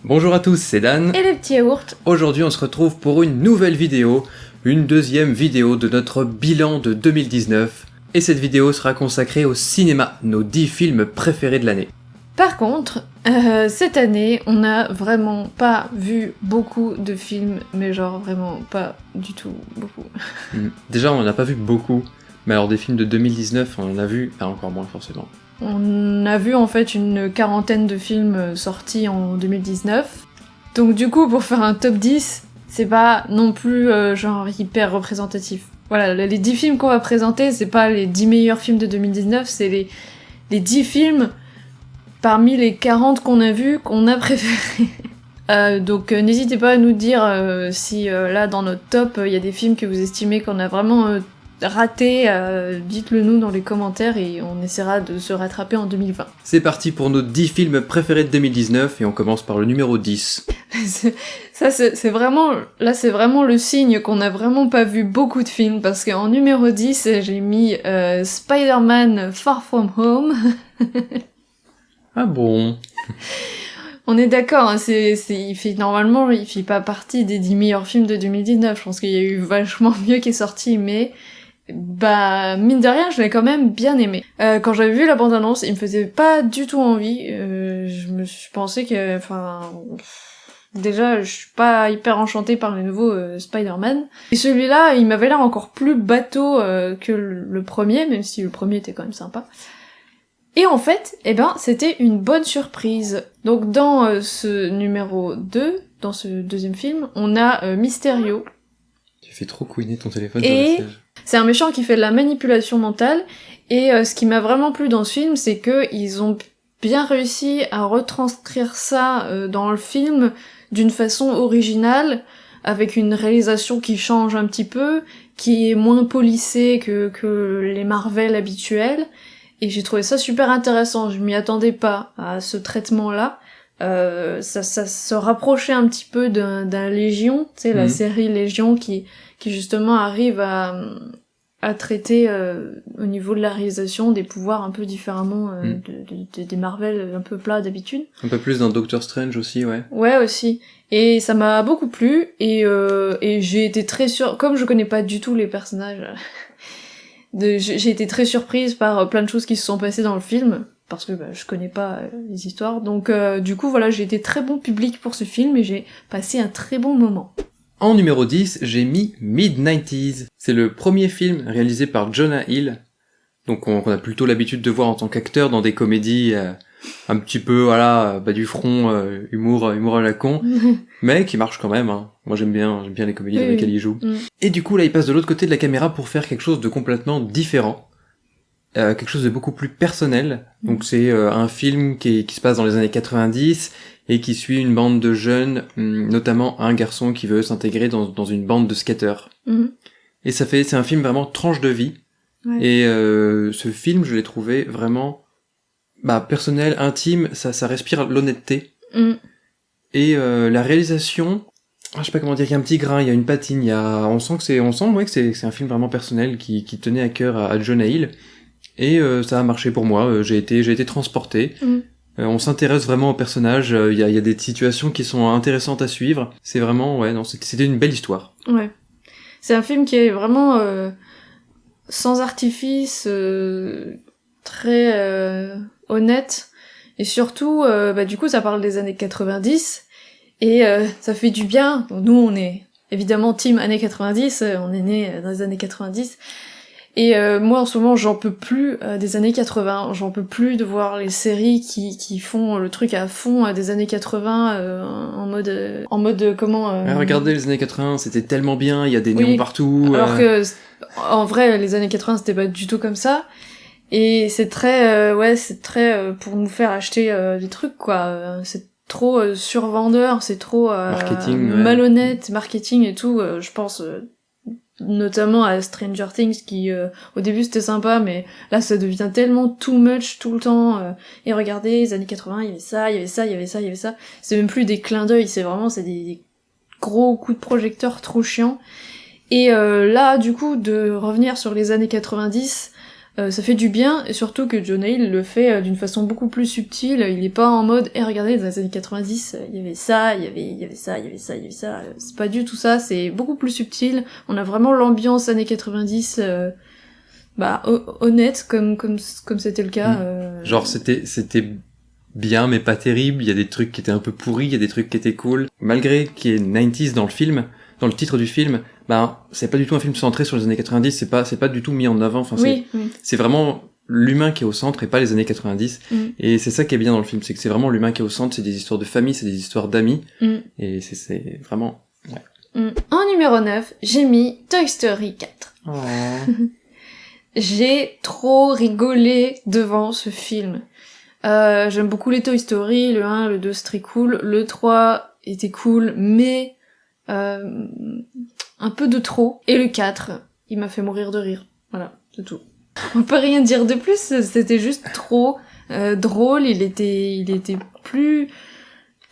Bonjour à tous, c'est Dan. Et les petits yaourts. Aujourd'hui on se retrouve pour une nouvelle vidéo, une deuxième vidéo de notre bilan de 2019. Et cette vidéo sera consacrée au cinéma, nos 10 films préférés de l'année. Par contre, cette année, on n'a vraiment pas vu beaucoup de films, mais genre vraiment pas du tout beaucoup. Déjà on n'en a pas vu beaucoup, mais alors des films de 2019 on en a vu, encore moins forcément. On a vu en fait une quarantaine de films sortis en 2019. Donc du coup, pour faire un top 10, c'est pas non plus genre hyper représentatif. Voilà, les 10 films qu'on va présenter, c'est pas les 10 meilleurs films de 2019, c'est les 10 films parmi les 40 qu'on a vus, qu'on a préférés. Donc n'hésitez pas à nous dire si là dans notre top, il y a des films que vous estimez qu'on a vraiment raté, dites-le nous dans les commentaires et on essaiera de se rattraper en 2020. C'est parti pour nos 10 films préférés de 2019 et on commence par le numéro 10. c'est vraiment le signe qu'on a vraiment pas vu beaucoup de films parce qu'en numéro 10 j'ai mis Spider-Man Far From Home. Ah bon? On est d'accord, hein, il fait pas partie des 10 meilleurs films de 2019, je pense qu'il y a eu vachement mieux qui est sorti, mais mine de rien, je l'ai quand même bien aimé. Quand j'avais vu la bande-annonce, il me faisait pas du tout envie, je pensais que, déjà, je suis pas hyper enchantée par le nouveau Spider-Man. Et celui-là, il m'avait l'air encore plus bateau que le premier, même si le premier était quand même sympa. Et en fait, c'était une bonne surprise. Donc dans ce numéro 2, dans ce deuxième film, on a Mysterio. Tu fais trop couiner ton téléphone sur le siège. C'est un méchant qui fait de la manipulation mentale, et ce qui m'a vraiment plu dans ce film, c'est que ils ont bien réussi à retranscrire ça dans le film d'une façon originale, avec une réalisation qui change un petit peu, qui est moins polissée que les Marvel habituels. Et j'ai trouvé ça super intéressant, je m'y attendais pas à ce traitement-là. Ça se rapprochait un petit peu d'un Légion, tu sais, la série Légion qui justement arrive à traiter au niveau de la réalisation des pouvoirs un peu différemment des Marvel un peu plats d'habitude. Un peu plus dans Doctor Strange aussi, ouais. Ouais, aussi. Et ça m'a beaucoup plu, et j'ai été très comme je connais pas du tout les personnages... j'ai été très surprise par plein de choses qui se sont passées dans le film, parce que je connais pas les histoires, donc du coup voilà, j'ai été très bon public pour ce film et j'ai passé un très bon moment. En numéro 10, j'ai mis Mid-90s. C'est le premier film réalisé par Jonah Hill, donc qu'on a plutôt l'habitude de voir en tant qu'acteur dans des comédies un petit peu, du front, humour à la con, mais qui marche quand même, hein. Moi j'aime bien les comédies dans lesquelles il joue. Et du coup là il passe de l'autre côté de la caméra pour faire quelque chose de complètement différent, quelque chose de beaucoup plus personnel. Donc c'est un film qui se passe dans les années 90 et qui suit une bande de jeunes, notamment un garçon qui veut s'intégrer dans une bande de skateurs. Et c'est un film vraiment tranche de vie. Ouais. Et ce film je l'ai trouvé vraiment personnel, intime, ça respire l'honnêteté. Et la réalisation, je sais pas comment dire, il y a un petit grain, il y a une patine, on sent que c'est un film vraiment personnel qui tenait à cœur à Jonah Hill, et ça a marché pour moi. J'ai été transporté. On s'intéresse vraiment au personnage, il y a des situations qui sont intéressantes à suivre. C'est vraiment, c'était une belle histoire. Ouais. C'est un film qui est vraiment sans artifice, très honnête, et surtout, du coup, ça parle des années 90, et ça fait du bien. Donc, nous, on est évidemment team années 90, on est né dans les années 90, et moi, en ce moment, j'en peux plus des années 80, j'en peux plus de voir les séries qui font le truc à fond des années 80, en mode comment... Regardez, les années 80, c'était tellement bien, il y a des néons partout... Alors que, en vrai, les années 80, c'était pas du tout comme ça. Et c'est très pour nous faire acheter des trucs, quoi. C'est trop survendeur, c'est trop marketing, malhonnête, marketing et tout. Je pense notamment à Stranger Things qui au début c'était sympa, mais là ça devient tellement too much tout le temps. Et regardez, les années 80, il y avait ça, il y avait ça, il y avait ça, il y avait ça. C'est même plus des clins d'œil, c'est des gros coups de projecteur trop chiants. Et là, du coup, de revenir sur les années 90... Ça fait du bien, et surtout que Jonah Hill le fait d'une façon beaucoup plus subtile. Il est pas en mode regardez, dans les années 90, il y avait ça, il y avait ça, il y avait ça, il y avait ça. C'est pas du tout ça, c'est beaucoup plus subtil. On a vraiment l'ambiance années 90, honnête, comme c'était le cas. Genre, c'était bien, mais pas terrible. Il y a des trucs qui étaient un peu pourris, il y a des trucs qui étaient cool. Malgré qu'il y ait 90s dans le film, dans le titre du film, c'est pas du tout un film centré sur les années 90, c'est pas du tout mis en avant, enfin, oui. c'est vraiment l'humain qui est au centre et pas les années 90. Et c'est ça qui est bien dans le film, c'est que c'est vraiment l'humain qui est au centre, c'est des histoires de famille, c'est des histoires d'amis, et c'est vraiment, ouais. En numéro 9, j'ai mis Toy Story 4. Oh. J'ai trop rigolé devant ce film. J'aime beaucoup les Toy Story, le 1, le 2 c'est très cool, le 3 était cool, mais un peu de trop. Et le 4, il m'a fait mourir de rire. Voilà, c'est tout. On peut rien dire de plus, c'était juste trop drôle, il était plus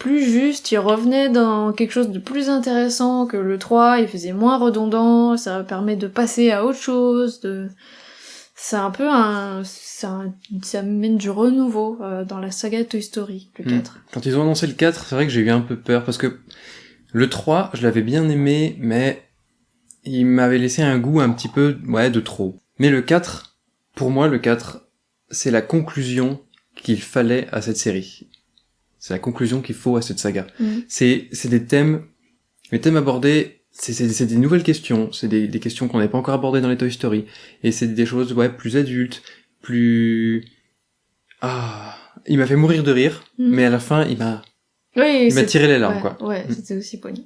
juste, il revenait dans quelque chose de plus intéressant que le 3, il faisait moins redondant, ça permet de passer à autre chose, c'est un peu ça mène du renouveau dans la saga Toy Story, le 4. Quand ils ont annoncé le 4, c'est vrai que j'ai eu un peu peur, parce que le 3, je l'avais bien aimé, mais il m'avait laissé un goût un petit peu, de trop. Mais le 4, pour moi, le 4, c'est la conclusion qu'il fallait à cette série. C'est la conclusion qu'il faut à cette saga. C'est des thèmes, les thèmes abordés, c'est des nouvelles questions, c'est des questions qu'on n'avait pas encore abordées dans les Toy Story. Et c'est des choses, plus adultes, plus... il m'a fait mourir de rire, mais à la fin, il m'a tiré les larmes, quoi. Ouais, c'était aussi poignant.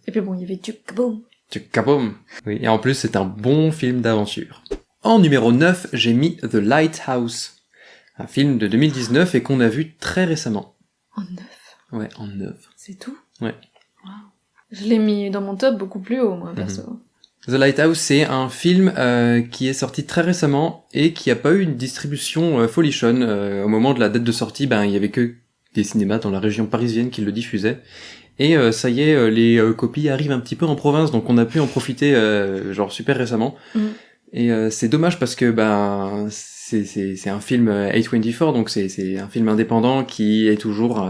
Et puis bon, il y avait du kaboom. Du kaboom. Oui, et en plus, c'est un bon film d'aventure. En numéro 9, j'ai mis The Lighthouse. Un film de 2019 et qu'on a vu très récemment. En 9. Ouais, en 9. C'est tout? Ouais. Wow. Je l'ai mis dans mon top beaucoup plus haut, moi, perso. The Lighthouse, c'est un film qui est sorti très récemment et qui a pas eu une distribution folichonne. Au moment de la date de sortie, il y avait que des cinémas dans la région parisienne qui le diffusaient. Et ça y est, les copies arrivent un petit peu en province, donc on a pu en profiter super récemment. Et c'est dommage parce que c'est un film A24, donc c'est un film indépendant qui est toujours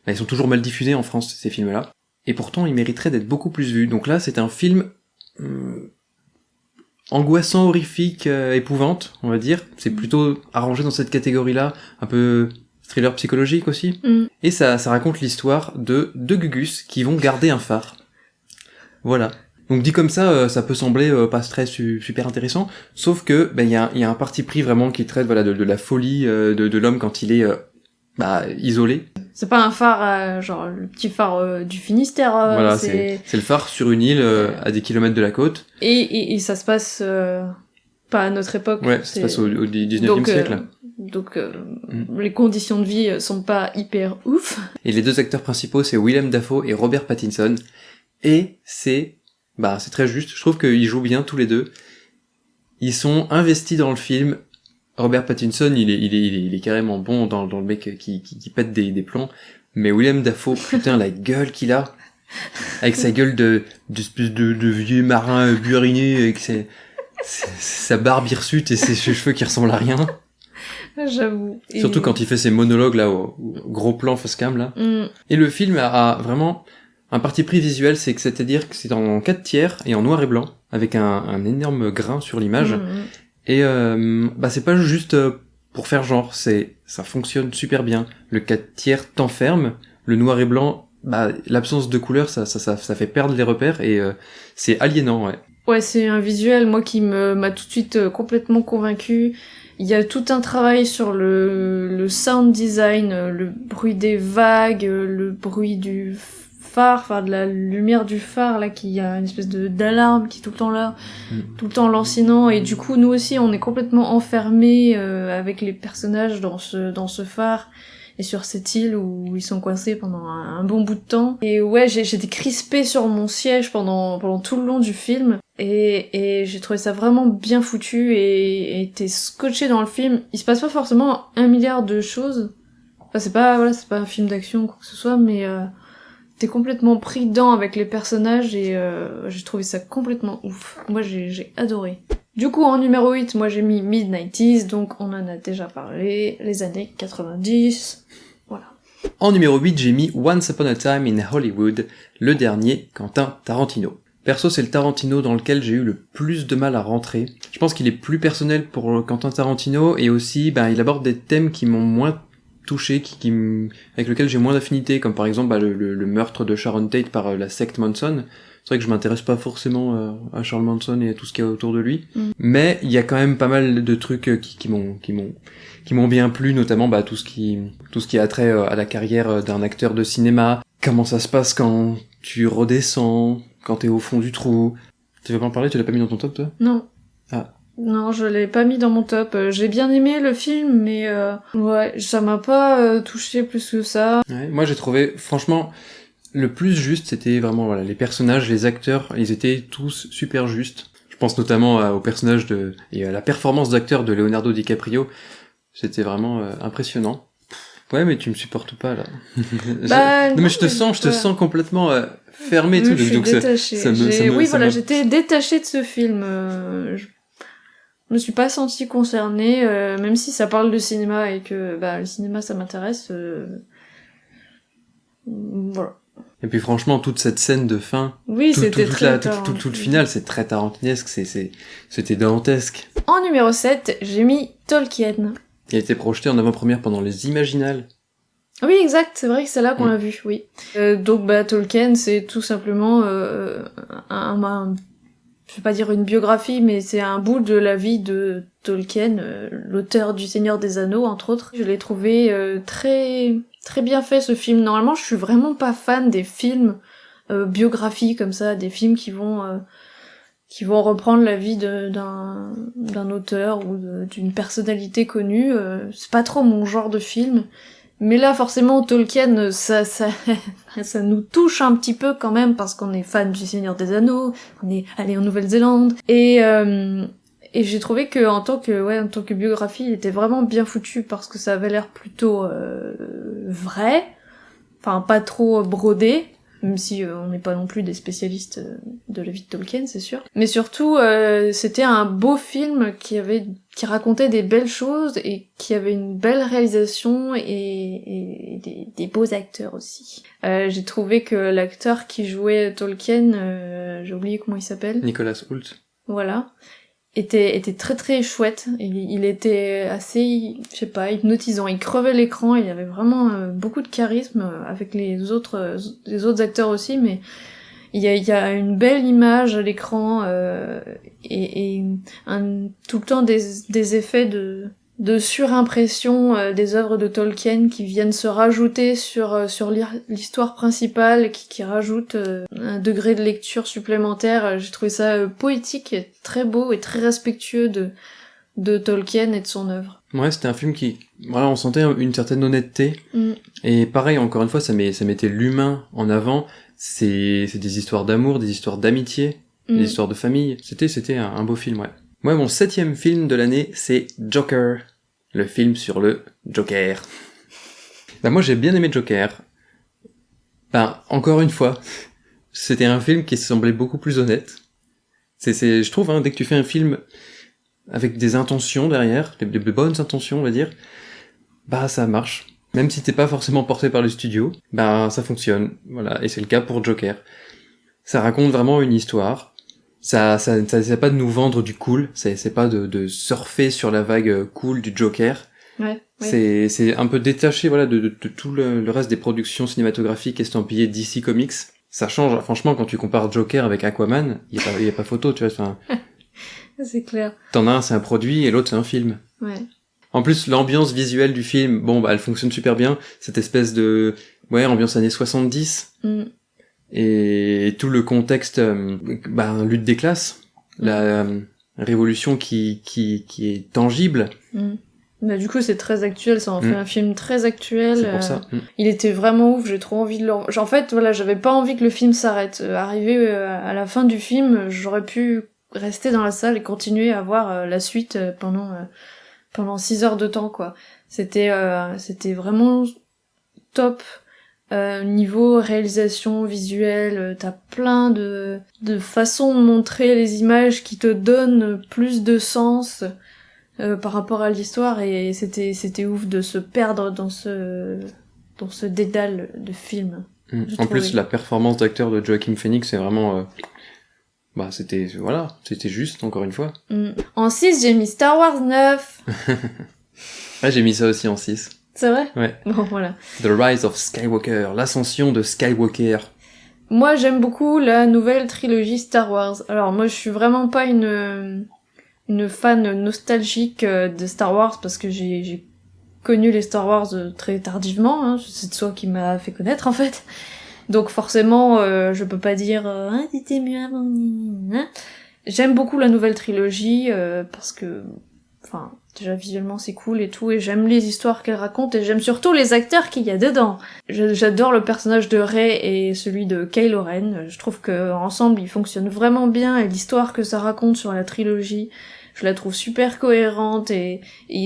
ils sont toujours mal diffusés en France, ces films-là. Et pourtant, ils mériteraient d'être beaucoup plus vus. Donc là, c'est un film angoissant, horrifique, épouvante, on va dire. C'est plutôt arrangé dans cette catégorie-là, un peu thriller psychologique aussi. Et ça raconte l'histoire de deux Gugus qui vont garder un phare. Voilà. Donc dit comme ça, ça peut sembler pas très super intéressant, sauf que il y a un parti pris vraiment qui traite de la folie de l'homme quand il est isolé. C'est pas un phare, genre le petit phare du Finistère. Voilà, c'est le phare sur une île à des kilomètres de la côte. Et ça se passe pas à notre époque. Ouais, ça se passe au 19e siècle. Donc les conditions de vie sont pas hyper ouf. Et les deux acteurs principaux, c'est Willem Dafoe et Robert Pattinson. Et c'est très juste. Je trouve qu'ils jouent bien tous les deux. Ils sont investis dans le film. Robert Pattinson, il est carrément bon dans le mec qui pète des plombs. Mais Willem Dafoe, putain, la gueule qu'il a. Avec sa gueule d'espèce de vieux marin buariné, avec sa barbe hirsute et ses cheveux qui ressemblent à rien. J'avoue. Surtout quand il fait ses monologues là au gros plan face cam là. Et le film a vraiment un parti pris visuel, c'est-à-dire que c'est en 4/3 et en noir et blanc, avec un énorme grain sur l'image. Et c'est pas juste pour faire genre, ça fonctionne super bien. Le 4/3 t'enferme, le noir et blanc, l'absence de couleur, ça fait perdre les repères et c'est aliénant, ouais. Ouais, c'est un visuel, moi, qui m'a tout de suite complètement convaincu. Il y a tout un travail sur le sound design, le bruit des vagues, le bruit du phare, de la lumière du phare, là, qui a une espèce d'alarme qui est tout le temps là, tout le temps lancinant, et du coup, nous aussi, on est complètement enfermés avec les personnages dans ce phare, et sur cette île où ils sont coincés pendant un bon bout de temps. Et ouais, j'étais crispée sur mon siège pendant tout le long du film, et j'ai trouvé ça vraiment bien foutu, et t'es scotché dans le film. Il se passe pas forcément 1 milliard de choses. Enfin, c'est pas un film d'action ou quoi que ce soit, mais t'es complètement pris dedans avec les personnages, et j'ai trouvé ça complètement ouf. Moi, j'ai adoré. Du coup, en numéro 8, moi j'ai mis Mid-90s, donc on en a déjà parlé, les années 90, voilà. En numéro 8, j'ai mis Once Upon a Time in Hollywood, le dernier Quentin Tarantino. Perso, c'est le Tarantino dans lequel j'ai eu le plus de mal à rentrer. Je pense qu'il est plus personnel pour Quentin Tarantino, et aussi, il aborde des thèmes qui m'ont moins touché, avec lesquels j'ai moins d'affinité, comme par exemple le meurtre de Sharon Tate par la secte Manson. C'est vrai que je m'intéresse pas forcément à Charles Manson et à tout ce qu'il y a autour de lui, mais il y a quand même pas mal de trucs qui m'ont bien plu, notamment tout ce qui a trait à la carrière d'un acteur de cinéma, comment ça se passe quand tu redescends, quand t'es au fond du trou. Tu veux pas en parler? Tu l'as pas mis dans ton top, toi? Non. Ah. Non, je l'ai pas mis dans mon top. J'ai bien aimé le film, mais ouais, ça m'a pas touché plus que ça. Ouais, moi j'ai trouvé, franchement, le plus juste, c'était vraiment les personnages, les acteurs, ils étaient tous super justes. Je pense notamment au personnage et à la performance d'acteur de Leonardo DiCaprio. C'était vraiment impressionnant. Ouais, mais tu me supportes pas là. Non, mais je te sens complètement fermé et tout. Je suis détachée. Oui, voilà, j'étais détachée de ce film. Je me suis pas sentie concernée, même si ça parle de cinéma et que le cinéma ça m'intéresse. Voilà. Et puis franchement, toute cette scène de fin, oui, c'était tout le final, c'est très tarantinesque, c'était dantesque. En numéro 7, j'ai mis Tolkien. Il a été projeté en avant-première pendant les Imaginales. Oui, exact, c'est vrai que c'est là qu'on l'a vu, oui. Donc Tolkien, c'est tout simplement je vais pas dire une biographie, mais c'est un bout de la vie de Tolkien, l'auteur du Seigneur des Anneaux, entre autres. Je l'ai trouvé très très bien fait, ce film. Normalement, je suis vraiment pas fan des films biographies comme ça, des films qui vont reprendre la vie d'un auteur ou d'une personnalité connue. C'est pas trop mon genre de film. Mais là, forcément, Tolkien, ça nous touche un petit peu quand même, parce qu'on est fan du Seigneur des Anneaux, on est allé en Nouvelle-Zélande, et j'ai trouvé que en tant que biographie, il était vraiment bien foutu, parce que ça avait l'air plutôt vrai, enfin pas trop brodé, même si on n'est pas non plus des spécialistes de la vie de Tolkien, c'est sûr. Mais surtout, c'était un beau film qui racontait des belles choses et qui avait une belle réalisation et des beaux acteurs aussi. J'ai trouvé que l'acteur qui jouait Tolkien, j'ai oublié comment il s'appelle. Nicolas Hoult. Voilà. Était très très chouette. Il était assez, je sais pas, hypnotisant. Il crevait l'écran, il avait vraiment beaucoup de charisme avec les autres acteurs aussi, mais il y a une belle image à l'écran et tout le temps des effets de surimpression des œuvres de Tolkien qui viennent se rajouter sur l'histoire principale, qui rajoute un degré de lecture supplémentaire. J'ai trouvé ça poétique, et très beau et très respectueux de Tolkien et de son œuvre. Ouais, c'était un film on sentait une certaine honnêteté. Et pareil, encore une fois, ça mettait l'humain en avant. C'est des histoires d'amour, des histoires d'amitié, des histoires de famille. C'était un beau film, ouais. Moi, mon 7e film de l'année, c'est Joker. Le film sur le Joker. Moi, j'ai bien aimé Joker. Encore une fois, c'était un film qui semblait beaucoup plus honnête. Je trouve, dès que tu fais un film avec des intentions derrière, de bonnes intentions, on va dire, ça marche. Même si t'es pas forcément porté par le studio, ça fonctionne. Voilà, et c'est le cas pour Joker. Ça raconte vraiment une histoire. Ça pas de nous vendre du cool, c'est pas de surfer sur la vague cool du Joker. Ouais. C'est un peu détaché, de tout le reste des productions cinématographiques estampillées DC Comics. Ça change, franchement, quand tu compares Joker avec Aquaman, y a pas photo, tu vois, c'est clair. T'en as un, c'est un produit, et l'autre, c'est un film. Ouais. En plus, l'ambiance visuelle du film, elle fonctionne super bien. Cette espèce de, ambiance années 70. Et tout le contexte, lutte des classes. La révolution qui est tangible. Du coup, c'est très actuel, ça en fait un film très actuel. C'est pour ça. Il était vraiment ouf, j'ai trop envie de le... En fait, j'avais pas envie que le film s'arrête. Arrivé à la fin du film, j'aurais pu rester dans la salle et continuer à voir la suite pendant 6 heures de temps, quoi. C'était vraiment top. Niveau réalisation visuelle, t'as plein de façons de montrer les images qui te donnent plus de sens par rapport à l'histoire, et c'était ouf de se perdre dans ce dédale de films. En plus, la performance d'acteur de Joaquin Phoenix, c'est vraiment... c'était juste, encore une fois. En 6, j'ai mis Star Wars 9. Ouais, j'ai mis ça aussi en 6. C'est vrai ? Ouais. Bon, voilà. The Rise of Skywalker, l'ascension de Skywalker. Moi, j'aime beaucoup la nouvelle trilogie Star Wars. Alors, moi, je suis vraiment pas une fan nostalgique de Star Wars, parce que j'ai connu les Star Wars très tardivement, hein. C'est toi qui m'a fait connaître, en fait. Donc, forcément, je peux pas dire « c'était mieux avant ». J'aime beaucoup la nouvelle trilogie, parce que... Enfin, déjà visuellement c'est cool et tout, et j'aime les histoires qu'elle raconte, et j'aime surtout les acteurs qu'il y a dedans. J'adore le personnage de Rey et celui de Kylo Ren. Je trouve que ensemble ils fonctionnent vraiment bien, et l'histoire que ça raconte sur la trilogie, je la trouve super cohérente et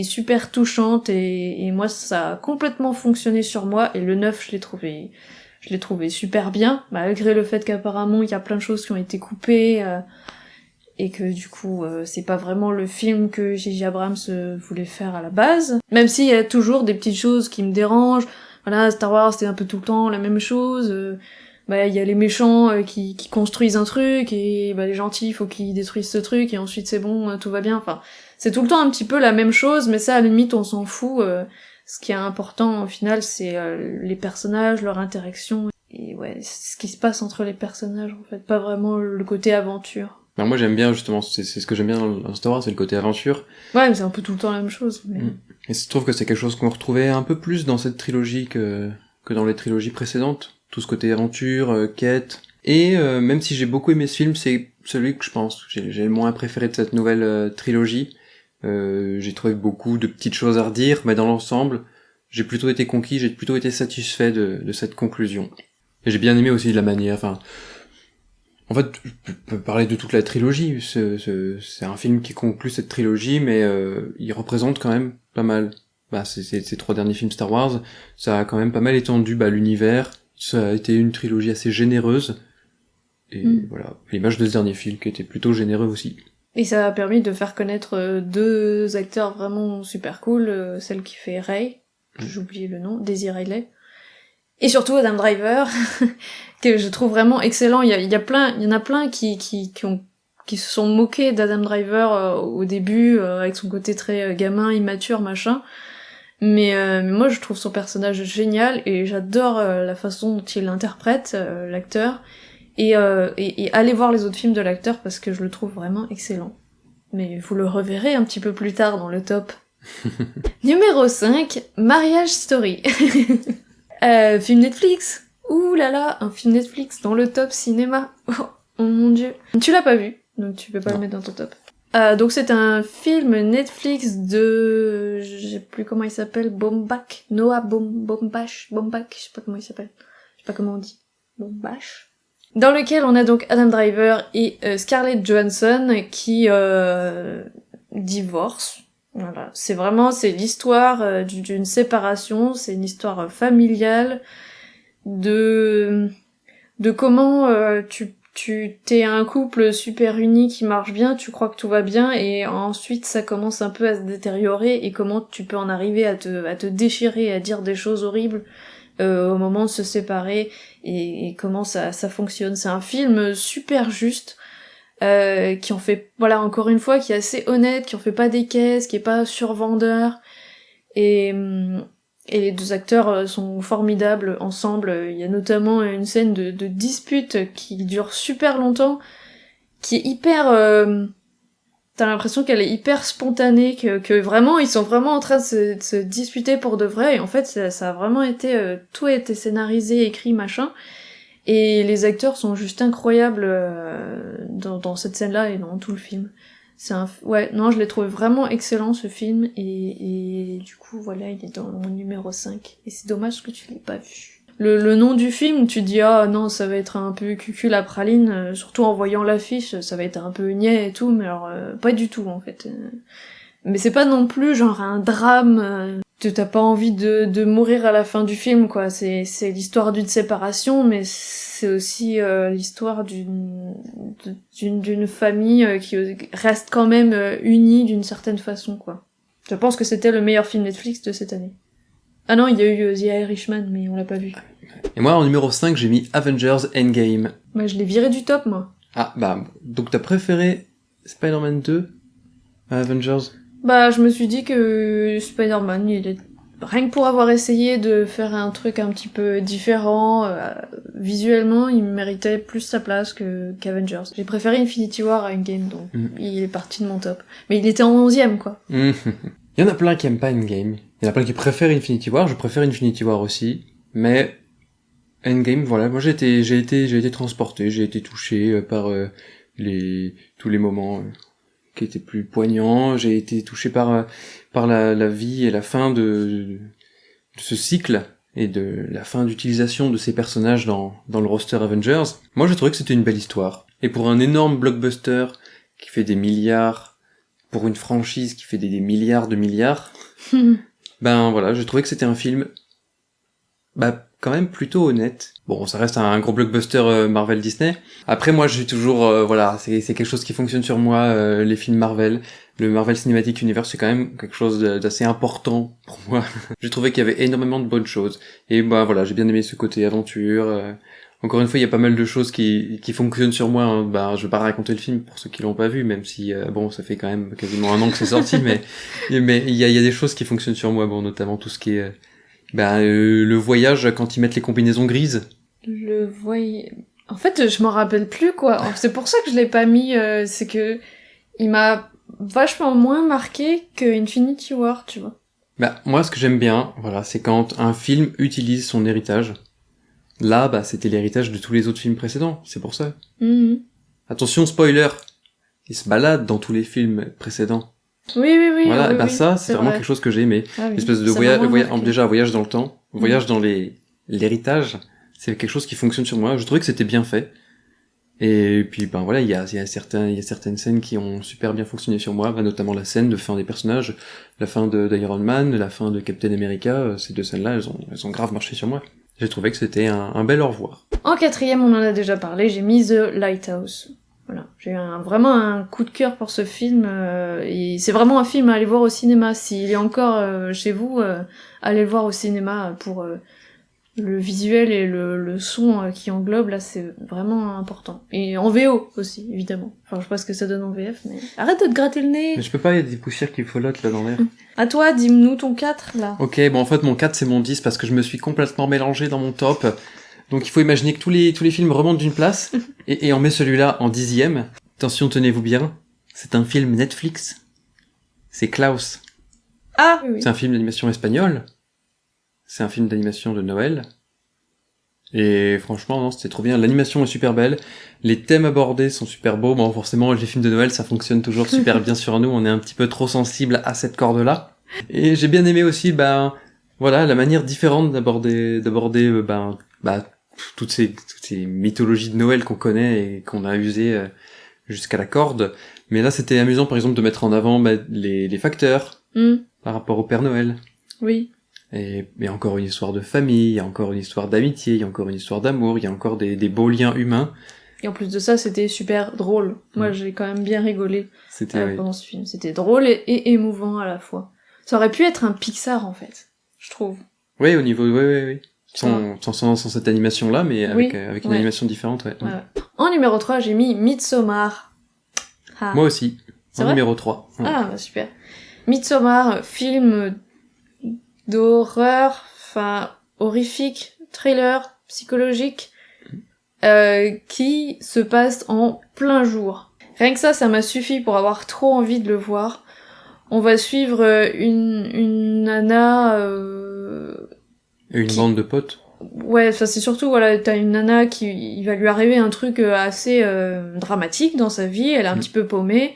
super touchante, et moi ça a complètement fonctionné sur moi, et le 9 je l'ai trouvé super bien, malgré le fait qu'apparemment il y a plein de choses qui ont été coupées, et que du coup c'est pas vraiment le film que J.J. Abrams voulait faire à la base, même s'il y a toujours des petites choses qui me dérangent. Voilà, Star Wars c'est un peu tout le temps la même chose, il y a les méchants qui construisent un truc, et les gentils il faut qu'ils détruisent ce truc, et ensuite c'est bon, tout va bien. Enfin, c'est tout le temps un petit peu la même chose, mais ça à la limite on s'en fout. Ce qui est important au final, c'est les personnages, leur interaction, et ce qui se passe entre les personnages en fait, pas vraiment le côté aventure. Alors moi j'aime bien justement, c'est ce que j'aime bien dans Star Wars, c'est le côté aventure. Ouais, mais c'est un peu tout le temps la même chose. Mais... Et je trouve que c'est quelque chose qu'on retrouvait un peu plus dans cette trilogie que dans les trilogies précédentes. Tout ce côté aventure, quête. Et même si j'ai beaucoup aimé ce film, c'est celui que je pense que j'ai le moins préféré de cette nouvelle trilogie. J'ai trouvé beaucoup de petites choses à redire, mais dans l'ensemble, j'ai plutôt été conquis, j'ai plutôt été satisfait de cette conclusion. Et j'ai bien aimé aussi la manière, en fait, je peux parler de toute la trilogie. C'est un film qui conclut cette trilogie, mais il représente quand même pas mal. Ces 3 derniers films Star Wars, ça a quand même pas mal étendu l'univers. Ça a été une trilogie assez généreuse. Et voilà, l'image de ce dernier film qui était plutôt généreux aussi. Et ça a permis de faire connaître 2 acteurs vraiment super cool. Celle qui fait Rey, j'ai oublié le nom, Daisy Ridley. Et surtout Adam Driver, que je trouve vraiment excellent. Il y en a plein qui se sont moqués d'Adam Driver au début, avec son côté très gamin, immature, machin. Mais moi je trouve son personnage génial, et j'adore la façon dont il l'interprète, l'acteur. Et allez voir les autres films de l'acteur, parce que je le trouve vraiment excellent. Mais vous le reverrez un petit peu plus tard dans le top. Numéro 5, Marriage Story. Film Netflix. Ouh là là, un film Netflix dans le top cinéma. Oh mon dieu. Tu l'as pas vu, donc tu peux pas le mettre dans ton top. Donc c'est un film Netflix de... je sais plus comment il s'appelle, Baumbach, Noah Baumbach, je sais pas comment il s'appelle. Je sais pas comment on dit. Baumbach. Dans lequel on a donc Adam Driver et Scarlett Johansson qui divorcent. Voilà, c'est l'histoire d'une séparation, c'est une histoire familiale de comment t'es un couple super uni qui marche bien, tu crois que tout va bien, et ensuite ça commence un peu à se détériorer, et comment tu peux en arriver à te déchirer, à dire des choses horribles au moment de se séparer, et comment ça fonctionne. C'est un film super juste, qui en fait, voilà, encore une fois, qui est assez honnête, qui en fait pas des caisses, qui est pas survendeur, et les 2 acteurs sont formidables ensemble. Il y a notamment une scène de dispute qui dure super longtemps, qui est hyper... t'as l'impression qu'elle est hyper spontanée, que vraiment, ils sont vraiment en train de se disputer pour de vrai, et en fait, ça a vraiment été... tout a été scénarisé, écrit, machin. Et les acteurs sont juste incroyables dans cette scène-là et dans tout le film. Je l'ai trouvé vraiment excellent ce film, et du coup voilà, il est dans mon numéro 5. Et c'est dommage que tu l'aies pas vu. Le nom du film, tu dis ah non, ça va être un peu cucul à praline, surtout en voyant l'affiche, ça va être un peu niais et tout, mais alors pas du tout en fait. Mais c'est pas non plus genre un drame t'as pas envie de mourir à la fin du film, quoi. C'est l'histoire d'une séparation, mais c'est aussi l'histoire d'une famille qui reste quand même unie d'une certaine façon, quoi. Je pense que c'était le meilleur film Netflix de cette année. Ah non, il y a eu The Irishman, mais on l'a pas vu. Et moi, en numéro 5, j'ai mis Avengers Endgame. Moi, je l'ai viré du top, moi. Ah, bah, donc t'as préféré Spider-Man 2 à Avengers? Bah, je me suis dit que Spider-Man, il est... Rien que pour avoir essayé de faire un truc un petit peu différent, visuellement, il méritait plus sa place qu'Avengers. J'ai préféré Infinity War à Endgame, donc il est parti de mon top. Mais il était en 11ème, quoi. Il y en a plein qui aiment pas Endgame. Il y en a plein qui préfèrent Infinity War. Je préfère Infinity War aussi. Mais Endgame, voilà, moi j'ai été transporté, j'ai été touché par tous les moments qui étaient plus poignants. J'ai été touché par la vie et la fin de ce cycle et de la fin d'utilisation de ces personnages dans le roster Avengers. Moi, j'ai trouvé que c'était une belle histoire. Et pour un énorme blockbuster qui fait des milliards, pour une franchise qui fait des milliards de milliards, ben voilà, j'ai trouvé que c'était un film, bah, quand même plutôt honnête. Bon, ça reste un gros blockbuster Marvel Disney. Après, moi, je suis toujours, voilà, c'est quelque chose qui fonctionne sur moi, les films Marvel. Le Marvel Cinematic Universe, c'est quand même quelque chose d'assez important pour moi. J'ai trouvé qu'il y avait énormément de bonnes choses. Et bah voilà, j'ai bien aimé ce côté aventure. Encore une fois, il y a pas mal de choses qui fonctionnent sur moi. Hein. Bah, je vais pas raconter le film pour ceux qui l'ont pas vu, même si bon, ça fait quand même quasiment un an que c'est sorti, mais il y a des choses qui fonctionnent sur moi. Bon, notamment tout ce qui est le voyage quand ils mettent les combinaisons grises. Le voyage. En fait, je m'en rappelle plus, quoi. C'est pour ça que je l'ai pas mis. C'est que il m'a vachement moins marqué que Infinity War, tu vois. Bah, moi, ce que j'aime bien, voilà, c'est quand un film utilise son héritage. Là, bah, c'était l'héritage de tous les autres films précédents, c'est pour ça. Attention, spoiler! Il se balade dans tous les films précédents. Oui. Voilà, oui, bah oui, ça, c'est vraiment vrai. quelque chose que j'ai aimé. Ah, oui. L'espèce de voyage dans le temps, voyage dans l'héritage, c'est quelque chose qui fonctionne sur moi. Je trouvais que c'était bien fait. Et puis ben voilà, il y a certaines scènes qui ont super bien fonctionné sur moi, notamment la scène de fin des personnages, la fin d'Iron Man, la fin de Captain America, ces deux scènes-là, elles ont grave marché sur moi. J'ai trouvé que c'était un bel au revoir. En 4ème, on en a déjà parlé, j'ai mis The Lighthouse. Voilà, j'ai eu vraiment un coup de cœur pour ce film, et c'est vraiment un film à aller voir au cinéma. S'il est encore chez vous, allez le voir au cinéma pour le visuel et le son qui englobe, là, c'est vraiment important. Et en VO aussi, évidemment. Enfin, je sais pas ce que ça donne en VF, mais... Arrête de te gratter le nez! Mais je peux pas, il y a des poussières qui folottent là dans l'air. À toi, dis-nous ton 4, là. Ok, bon en fait mon 4 c'est mon 10 parce que je me suis complètement mélangé dans mon top. Donc il faut imaginer que tous les films remontent d'une place, et on met celui-là en 10ème. Attention, tenez-vous bien, c'est un film Netflix. C'est Klaus. Ah oui. C'est un film d'animation espagnol. C'est un film d'animation de Noël. Et franchement, non, c'était trop bien. L'animation est super belle. Les thèmes abordés sont super beaux. Bon, forcément, les films de Noël, ça fonctionne toujours super bien sur nous. On est un petit peu trop sensible à cette corde-là. Et j'ai bien aimé aussi, voilà, la manière différente d'aborder, toutes ces mythologies de Noël qu'on connaît et qu'on a usées jusqu'à la corde. Mais là, c'était amusant, par exemple, de mettre en avant les facteurs par rapport au Père Noël. Oui. Et encore une histoire de famille, il y a encore une histoire d'amitié, il y a encore une histoire d'amour, il y a encore des beaux liens humains. Et en plus de ça, c'était super drôle. Moi, j'ai quand même bien rigolé pendant ce film. C'était drôle et émouvant à la fois. Ça aurait pu être un Pixar, en fait, je trouve. Oui, au niveau... Oui. Sans cette animation-là, mais avec une animation différente, ouais. En numéro 3, j'ai mis Midsommar. Ah. Moi aussi. C'est en vrai numéro 3. Ouais. Ah, bah super. Midsommar, film d'horreur, enfin horrifique, thriller, psychologique, qui se passe en plein jour. Rien que ça m'a suffi pour avoir trop envie de le voir. On va suivre une nana... Et une bande de potes. Ouais, ça c'est surtout, voilà, t'as une nana il va lui arriver un truc assez dramatique dans sa vie, elle est un petit peu paumée,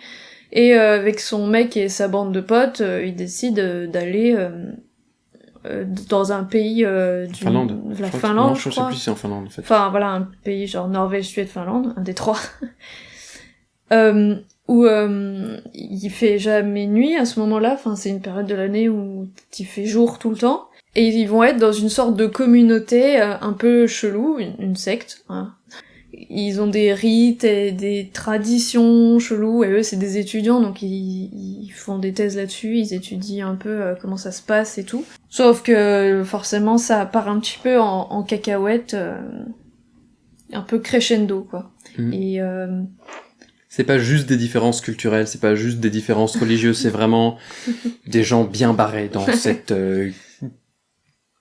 et avec son mec et sa bande de potes, ils décident d'aller dans un pays Finlande. La Finlande, je sais plus si c'est en Finlande, en fait. Enfin, voilà, un pays genre Norvège, Suède, Finlande, un des trois. où il fait jamais nuit à ce moment-là, enfin c'est une période de l'année où il fait jour tout le temps, et ils vont être dans une sorte de communauté un peu chelou, une secte, hein. Ils ont des rites et des traditions cheloues, et eux c'est des étudiants, donc ils font des thèses là-dessus, ils étudient un peu comment ça se passe et tout. Sauf que forcément ça part un petit peu en cacahuète, un peu crescendo quoi. Et c'est pas juste des différences culturelles, c'est pas juste des différences religieuses, c'est vraiment des gens bien barrés dans cette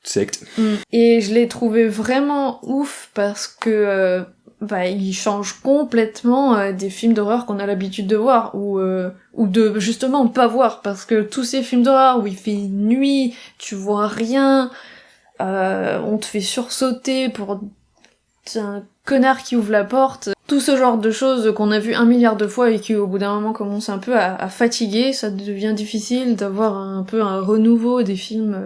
secte. Et je l'ai trouvé vraiment ouf parce que il change complètement des films d'horreur qu'on a l'habitude de voir ou de justement pas voir, parce que tous ces films d'horreur où il fait nuit, tu vois rien, on te fait sursauter pour un connard qui ouvre la porte, tout ce genre de choses qu'on a vu 1 milliard de fois et qui au bout d'un moment commence un peu à fatiguer, ça devient difficile d'avoir un peu un renouveau des films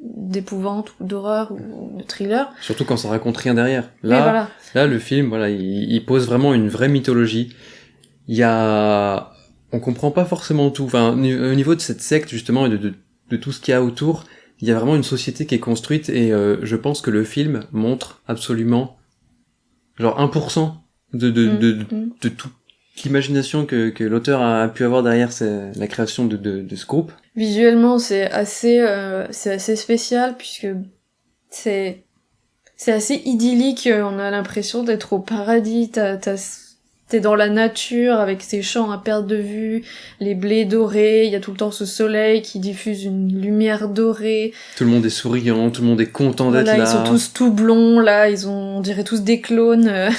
d'épouvante ou d'horreur ou de thriller. Surtout quand ça raconte rien derrière. Là, le film, voilà, il pose vraiment une vraie mythologie. On comprend pas forcément tout. Enfin, au niveau de cette secte, justement, et de tout ce qu'il y a autour, il y a vraiment une société qui est construite, et je pense que le film montre absolument, genre 1% de toute l'imagination que l'auteur a pu avoir derrière la création de ce groupe. Visuellement, c'est assez spécial, puisque c'est assez idyllique, on a l'impression d'être au paradis, t'es dans la nature avec ces champs à perte de vue, les blés dorés, il y a tout le temps ce soleil qui diffuse une lumière dorée. Tout le monde est souriant, tout le monde est content d'être là. Ils sont tous tout blonds, là, on dirait tous des clones.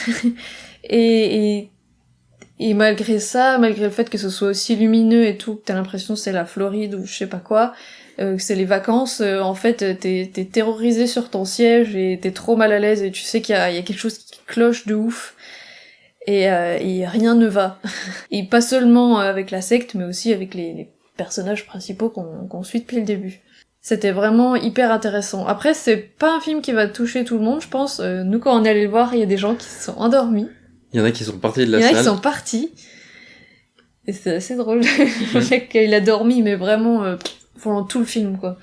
Et malgré ça, malgré le fait que ce soit aussi lumineux et tout, que t'as l'impression que c'est la Floride ou je sais pas quoi, que c'est les vacances, en fait, t'es terrorisé sur ton siège et t'es trop mal à l'aise et tu sais qu'il y a quelque chose qui cloche de ouf. Et rien ne va. Et pas seulement avec la secte, mais aussi avec les personnages principaux qu'on suit depuis le début. C'était vraiment hyper intéressant. Après, c'est pas un film qui va toucher tout le monde, je pense. Nous, quand on est allé le voir, il y a des gens qui se sont endormis. Il y en a qui sont partis de la salle. Il y en a qui sont partis. Et c'est assez drôle. Le mec, il a dormi, mais vraiment pendant tout le film, quoi.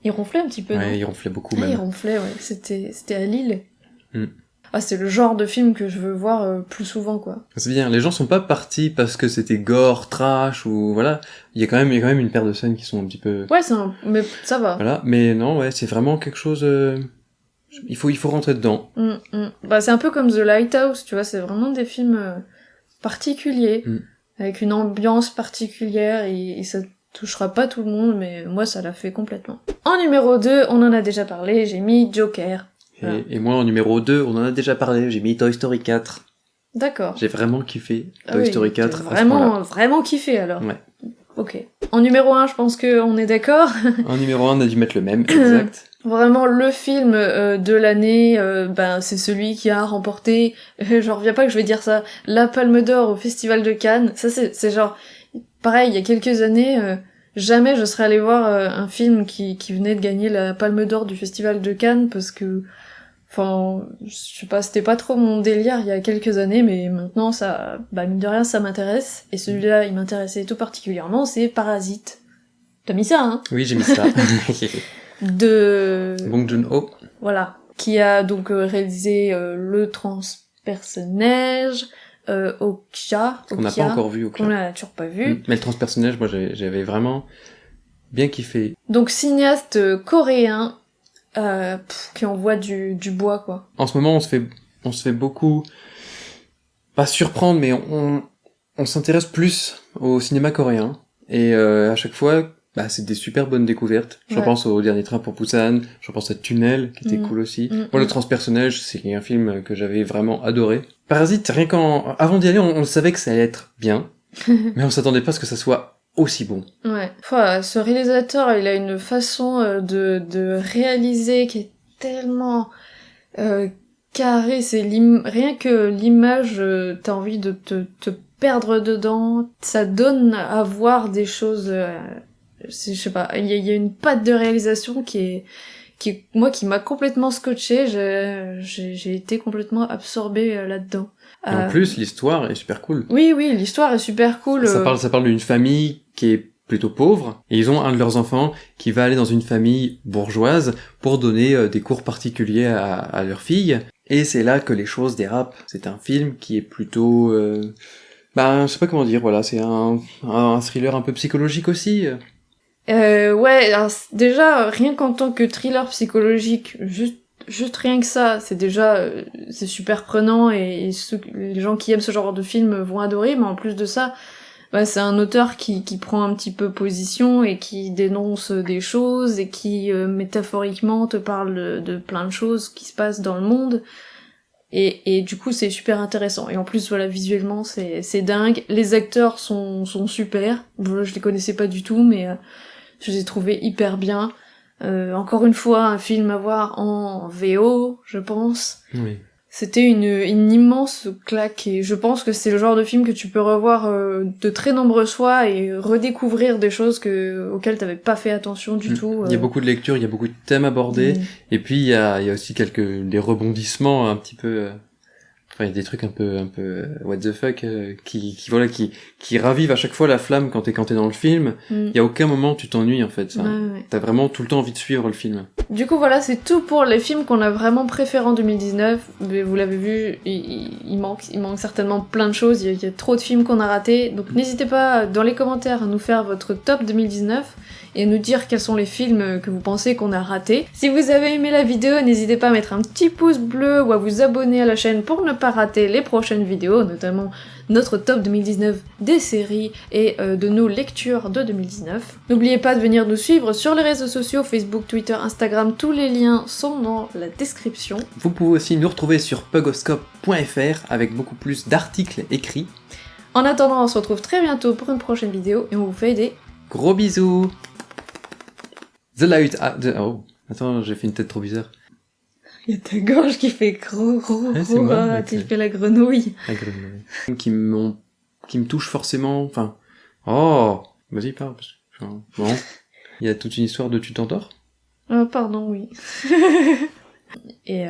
Il ronflait un petit peu, ouais, non ? Il ronflait beaucoup, même. Il ronflait, ouais. C'était à Lille. Ah, c'est le genre de film que je veux voir plus souvent, quoi. C'est bien, les gens sont pas partis parce que c'était gore, trash, ou voilà. Il y a quand même une paire de scènes qui sont un petit peu... Ouais, mais ça va. Voilà, mais non, ouais, c'est vraiment quelque chose... Il faut rentrer dedans. Bah, c'est un peu comme The Lighthouse, tu vois, c'est vraiment des films particuliers, avec une ambiance particulière, et ça touchera pas tout le monde, mais moi, ça l'a fait complètement. En numéro 2, on en a déjà parlé, j'ai mis Joker. Voilà. Et moi, en numéro 2, on en a déjà parlé, j'ai mis Toy Story 4. D'accord. J'ai vraiment kiffé Toy Story 4. Vraiment kiffé, alors. Ouais. Ok. En numéro 1, je pense qu'on est d'accord. En numéro 1, on a dû mettre le même, exact. Vraiment, le film de l'année, c'est celui qui a remporté, j'en reviens pas que je vais dire ça, la Palme d'Or au Festival de Cannes. Ça, c'est genre, pareil, il y a quelques années, jamais je serais allée voir un film qui venait de gagner la Palme d'Or du Festival de Cannes, parce que, enfin, je sais pas, c'était pas trop mon délire il y a quelques années, mais maintenant, ça, mine de rien, ça m'intéresse. Et celui-là, il m'intéressait tout particulièrement, c'est Parasite. T'as mis ça, hein ? Oui, j'ai mis ça. De Bong Joon-ho. Voilà, qui a donc réalisé Le Transperce-Neige, Okja, qu'on n'a pas encore vu, qu'on n'a toujours pas vu. Mais Le Transperce-Neige, moi j'avais vraiment bien kiffé. Donc cinéaste coréen qui envoie du bois, quoi. En ce moment, on se fait beaucoup, pas surprendre, mais on s'intéresse plus au cinéma coréen, et à chaque fois, c'est des super bonnes découvertes. Je pense au Dernier Train pour Busan, je pense à Tunnel, qui était cool aussi. Moi, Le Transpersonnage, c'est un film que j'avais vraiment adoré. Parasite, rien avant d'y aller, on savait que ça allait être bien, mais on s'attendait pas à ce que ça soit aussi bon. Ouais. Ce réalisateur, il a une façon de réaliser qui est tellement carrée. C'est rien que l'image, t'as envie de te perdre dedans. Ça donne à voir des choses... je sais pas, il y a une patte de réalisation qui qui m'a complètement scotché. J'ai été complètement absorbée là-dedans. Et en plus, l'histoire est super cool. Oui, l'histoire est super cool. Ça parle d'une famille qui est plutôt pauvre, et ils ont un de leurs enfants qui va aller dans une famille bourgeoise pour donner des cours particuliers à leur fille, et c'est là que les choses dérapent. C'est un film qui est plutôt... je sais pas comment dire, voilà, c'est un thriller un peu psychologique aussi. Ouais, alors, déjà, rien qu'en tant que thriller psychologique, juste rien que ça, c'est déjà, c'est super prenant, et les gens qui aiment ce genre de film vont adorer, mais en plus de ça, c'est un auteur qui prend un petit peu position et qui dénonce des choses et qui métaphoriquement te parle de plein de choses qui se passent dans le monde. Et du coup c'est super intéressant. Et en plus voilà, visuellement c'est dingue. Les acteurs sont super. Je les connaissais pas du tout, mais je les ai trouvés hyper bien. Encore une fois, un film à voir en VO, je pense. Oui. C'était une immense claque, et je pense que c'est le genre de film que tu peux revoir de très nombreuses fois et redécouvrir des choses auxquelles t'avais pas fait attention du tout. Il y a beaucoup de lectures, il y a beaucoup de thèmes abordés, et puis il y a aussi des rebondissements un petit peu... il y a des trucs un peu what the fuck qui ravivent à chaque fois la flamme quand t'es dans le film. Il y a aucun moment où tu t'ennuies en fait. Ouais. T'as vraiment tout le temps envie de suivre le film. Du coup voilà, c'est tout pour les films qu'on a vraiment préférés en 2019. Mais vous l'avez vu, il manque certainement plein de choses. Il y a trop de films qu'on a ratés. Donc n'hésitez pas dans les commentaires à nous faire votre top 2019 et à nous dire quels sont les films que vous pensez qu'on a ratés. Si vous avez aimé la vidéo, n'hésitez pas à mettre un petit pouce bleu ou à vous abonner à la chaîne pour ne pas rater les prochaines vidéos, notamment notre top 2019 des séries et de nos lectures de 2019. N'oubliez pas de venir nous suivre sur les réseaux sociaux, Facebook, Twitter, Instagram, tous les liens sont dans la description. Vous pouvez aussi nous retrouver sur pugoscope.fr avec beaucoup plus d'articles écrits. En attendant, on se retrouve très bientôt pour une prochaine vidéo et on vous fait des gros bisous. The Light... Oh, attends, j'ai fait une tête trop bizarre. Il y a ta gorge qui fait gros, c'est moi, tu fais la grenouille. La grenouille. Qui me touche forcément, enfin... Oh, vas-y, parle. Bon, il y a toute une histoire de tu t'endors. Pardon, oui. Et